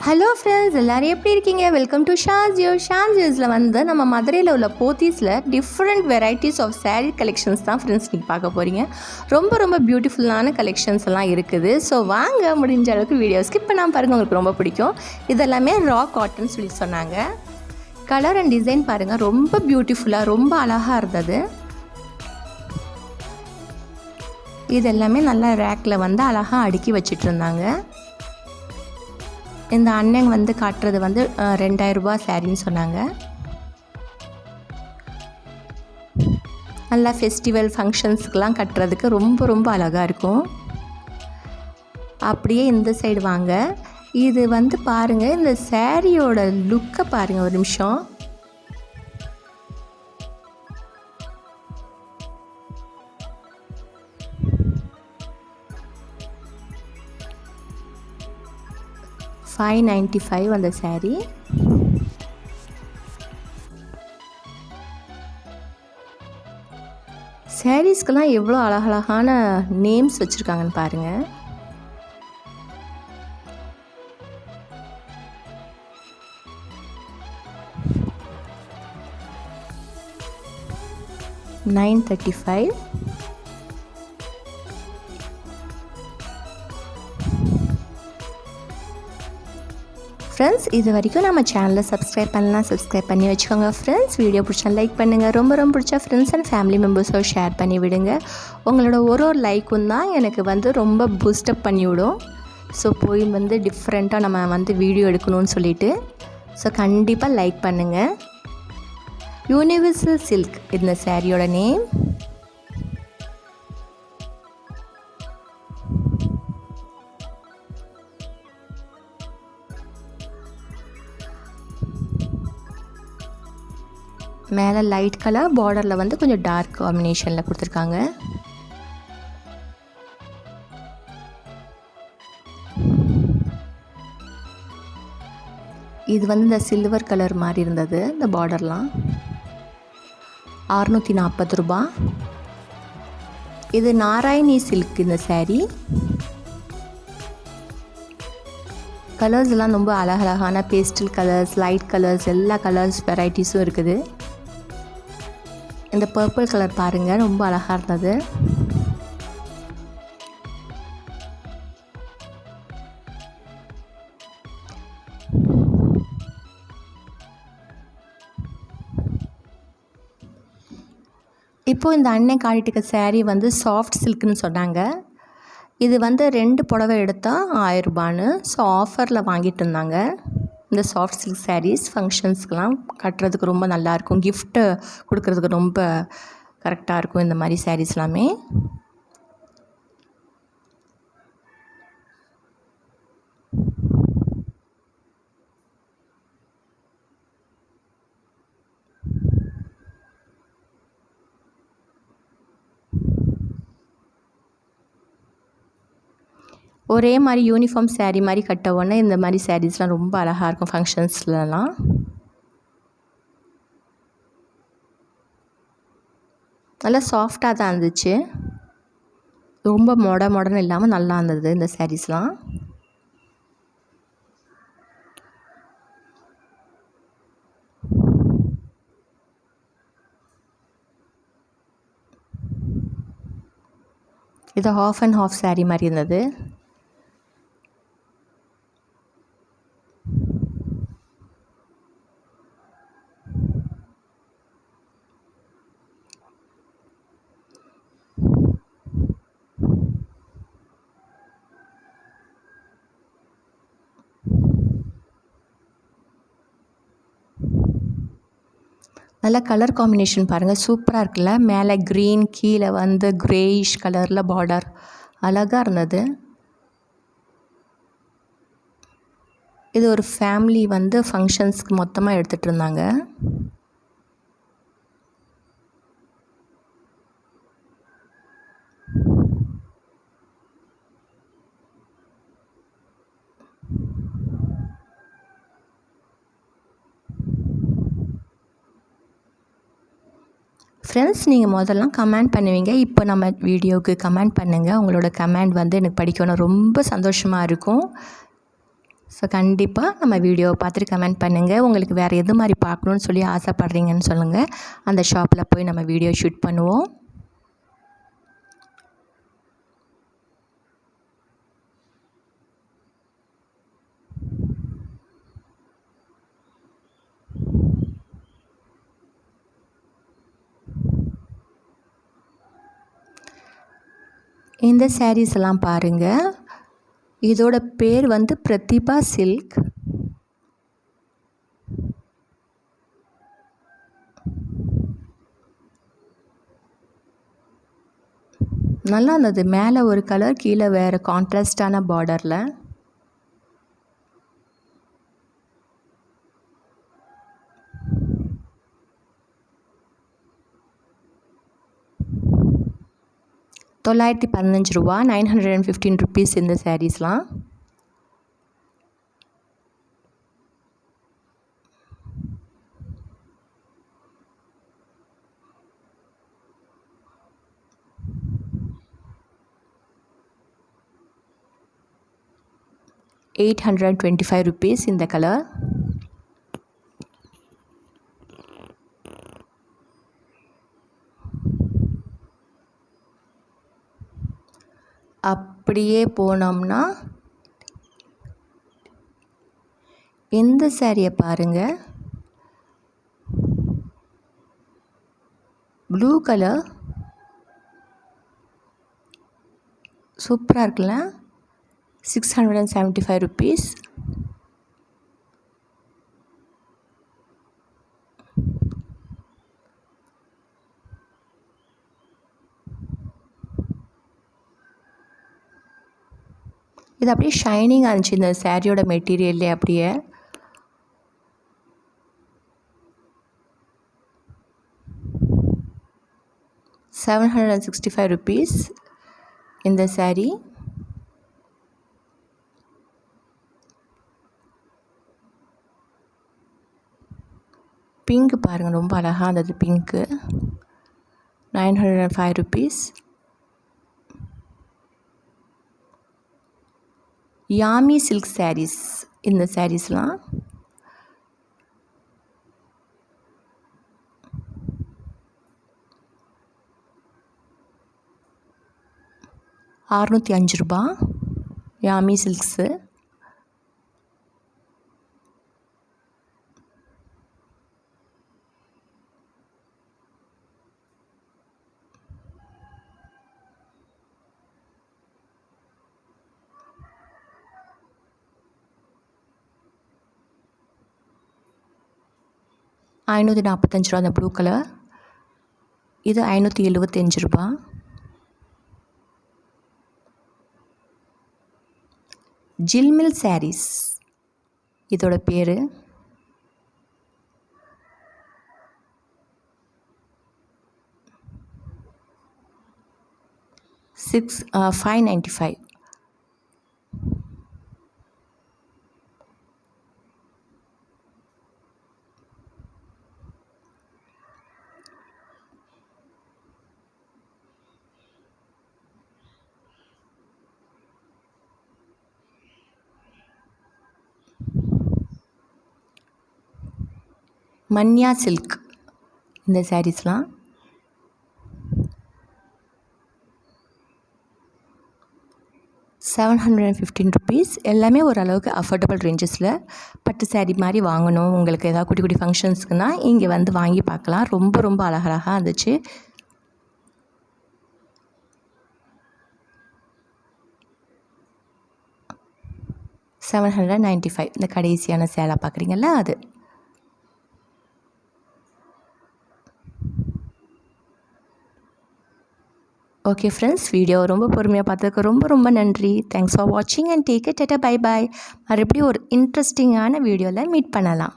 Hello friends, எல்லோரும் எப்படி இருக்கீங்க? வெல்கம் டு ஷான்ஜியோஸில் வந்து நம்ம மதுரையில் உள்ள போத்தீஸில் different varieties of sari collections தான் ஃப்ரெண்ட்ஸ் நீங்கள் பார்க்க போகிறீங்க. ரொம்ப ரொம்ப பியூட்டிஃபுல்லான கலெக்ஷன்ஸ் எல்லாம் இருக்குது. ஸோ வாங்க, முடிஞ்ச அளவுக்கு வீடியோ ஸ்கிப் பண்ணாமல் பாருங்கள், உங்களுக்கு ரொம்ப பிடிக்கும். இதெல்லாமே ரா காட்டன் சொல்லி சொன்னாங்க. கலர் அண்ட் டிசைன் பாருங்கள், ரொம்ப பியூட்டிஃபுல்லாக ரொம்ப அழகாக இருந்தது. இதெல்லாமே நல்லா ரேக்கில் வந்து அழகாக அடுக்கி வச்சிட்டு இருந்தாங்க. இந்த அண்ணன் வந்து காட்டுறது வந்து 2000 ரூபாய் சாரின்னு சொன்னாங்க. நல்லா ஃபெஸ்டிவல் ஃபங்க்ஷன்ஸுக்கெலாம் கட்டுறதுக்கு ரொம்ப ரொம்ப அழகாக இருக்கும். அப்படியே இந்த சைடு வாங்க. இது வந்து பாருங்கள், இந்த சாரியோட லுக்கை பாருங்கள் ஒரு நிமிஷம். $595 அந்த சாரீ. சாரீஸ்க்கெல்லாம் எவ்வளோ அழகழகான நேம்ஸ் வச்சுருக்காங்கன்னு பாருங்கள். $935. ஃப்ரெண்ட்ஸ், இது வரைக்கும் நம்ம சேனலை சப்ஸ்கிரைப் பண்ணலாம், சப்ஸ்கிரைப் பண்ணி வச்சுக்கோங்க ஃப்ரெண்ட்ஸ். வீடியோ பிடிச்சா லைக் பண்ணுங்கள். ரொம்ப ரொம்ப பிடிச்சா ஃப்ரெண்ட்ஸ் அண்ட் ஃபேமிலி மெம்பர்ஸோட ஷேர் பண்ணி விடுங்க. உங்களோட ஒரு லைக்கும் தான் எனக்கு வந்து ரொம்ப பூஸ்டப் பண்ணிவிடும். ஸோ போய் வந்து டிஃப்ரெண்ட்டாக நம்ம வந்து வீடியோ எடுக்கணும்னு சொல்லிட்டு ஸோ கண்டிப்பாக லைக் பண்ணுங்கள். யூனிவர்சல் சில்க் இந்த சாரியோட நேம். மேலே லைட் கலர், பார்டரில் வந்து கொஞ்சம் டார்க் காம்பினேஷனில் கொடுத்துருக்காங்க. இது வந்து இந்த சில்வர் கலர் மாதிரி இருந்தது. இந்த பார்டர்லாம் $640. இது நாராயணி சில்க் இந்த சாரீ. கலர்ஸ் எல்லாம் ரொம்ப அழகழகான பேஸ்டல் கலர்ஸ், லைட் கலர்ஸ், எல்லா கலர்ஸ் வெரைட்டிஸும் இருக்குது. இந்த பர்பிள் கலர் பாருங்கள், ரொம்ப அழகாக இருந்தது. இப்போது இந்த அண்ணன் காட்டிட்டு இருக்க சாரீ வந்து சாஃப்ட் சில்க்னு சொன்னாங்க. இது வந்து 2 புடவை எடுத்தால் 1000 ரூபான்னு. ஸோ ஆஃபரில் வாங்கிட்டு இருந்தாங்க. இந்த சாஃப்ட் சில்க் சாரீஸ் ஃபங்க்ஷன்ஸ்க்கெலாம் கட்டுறதுக்கு ரொம்ப நல்லாயிருக்கும். கிஃப்ட்டு கொடுக்குறதுக்கு ரொம்ப கரெக்டாக இருக்கும் இந்த மாதிரி சாரீஸ் எல்லாமே. ஒரே மாதிரி யூனிஃபார்ம் சாரீ மாதிரி கட்ட உடனே இந்த மாதிரி சாரீஸ்லாம் ரொம்ப அழகாக இருக்கும் ஃபங்க்ஷன்ஸ்லலாம். நல்லா சாஃப்டாக தான் இருந்துச்சு. ரொம்ப மொடன்னு இல்லாமல் நல்லா இருந்தது இந்த சாரீஸ்லாம். இது ஹாஃப் அண்ட் ஹாஃப் சாரீ மாதிரி இருந்தது. நல்ல கலர் காம்பினேஷன் பாருங்கள், சூப்பராக இருக்குல்ல. மேலே க்ரீன், கீழே வந்து க்ரேயிஷ் கலரில் பார்டர், அழகாக இருந்தது. இது ஒரு ஃபேமிலி வந்து ஃபங்க்ஷன்ஸ்க்கு மொத்தமாக எடுத்துகிட்டு இருந்தாங்க. ஃப்ரெண்ட்ஸ், நீங்கள் முதல்லாம் கமெண்ட் பண்ணுவீங்க. இப்போ நம்ம வீடியோவுக்கு கமெண்ட் பண்ணுங்கள். உங்களோட கமெண்ட் வந்து எனக்கு படிக்கணும், ரொம்ப சந்தோஷமாக இருக்கும். ஸோ கண்டிப்பாக நம்ம வீடியோவை பார்த்துட்டு கமெண்ட் பண்ணுங்கள். உங்களுக்கு வேறு எது மாதிரி பார்க்கணுன்னு சொல்லி ஆசைப்பட்றீங்கன்னு சொல்லுங்கள். அந்த ஷாப்பில் போய் நம்ம வீடியோ ஷூட் பண்ணுவோம். இந்த சாரீஸ் எல்லாம் பாருங்கள். இதோட பேர் வந்து பிரதிபா சில்க். நல்லா இருந்தது. மேலே ஒரு கலர், கீழே வேறு கான்ட்ராஸ்டான பார்டரில். $915, 915 rupees இந்த சாரீஸ்லாம். $825 இந்த கலர். அப்படியே போனோம்னா இந்த சாரியை பாருங்கள். ப்ளூ கலர் சூப்பராக இருக்குல்ல. $675. இது அப்படியே ஷைனிங்காக இருந்துச்சு இந்த சாரியோட மெட்டீரியல்லே. அப்படியே $765 இந்த சாரி. பிங்க் பாருங்கள், ரொம்ப அழகாக இருந்தது பிங்க்கு. $905. யாமி சில்க் சாரீஸ் இந்த சாரீஸ்லாம். $605 யாமி சில்க்ஸு. $545 அந்த ப்ளூ கலர். இது $575. ஜில்மில் சாரீஸ் இதோட பேர். $595. மன்யா சில்க் இந்த சாரீஸ்லாம். $715. எல்லாமே ஓரளவுக்கு அஃபோர்டபுள் ரேஞ்சஸில். பட்டு சாரீ மாதிரி வாங்கணும், உங்களுக்கு ஏதாவது குட்டி குட்டி ஃபங்க்ஷன்ஸ்க்குன்னா இங்கே வந்து வாங்கி பார்க்கலாம். ரொம்ப ரொம்ப அழகழகாக இருந்துச்சு. $795 இந்த கடைசியான சேலை பார்க்குறீங்களா அது. ஓகே ஃப்ரெண்ட்ஸ், வீடியோ ரொம்ப பொறுமையாக பார்த்ததுக்கு ரொம்ப ரொம்ப நன்றி. தேங்க்ஸ் ஃபார் வாட்சிங் and take it. Tata, bye bye. மறுபடியும் ஒரு இன்ட்ரெஸ்டிங்கான வீடியோவில் மீட் பண்ணலாம்.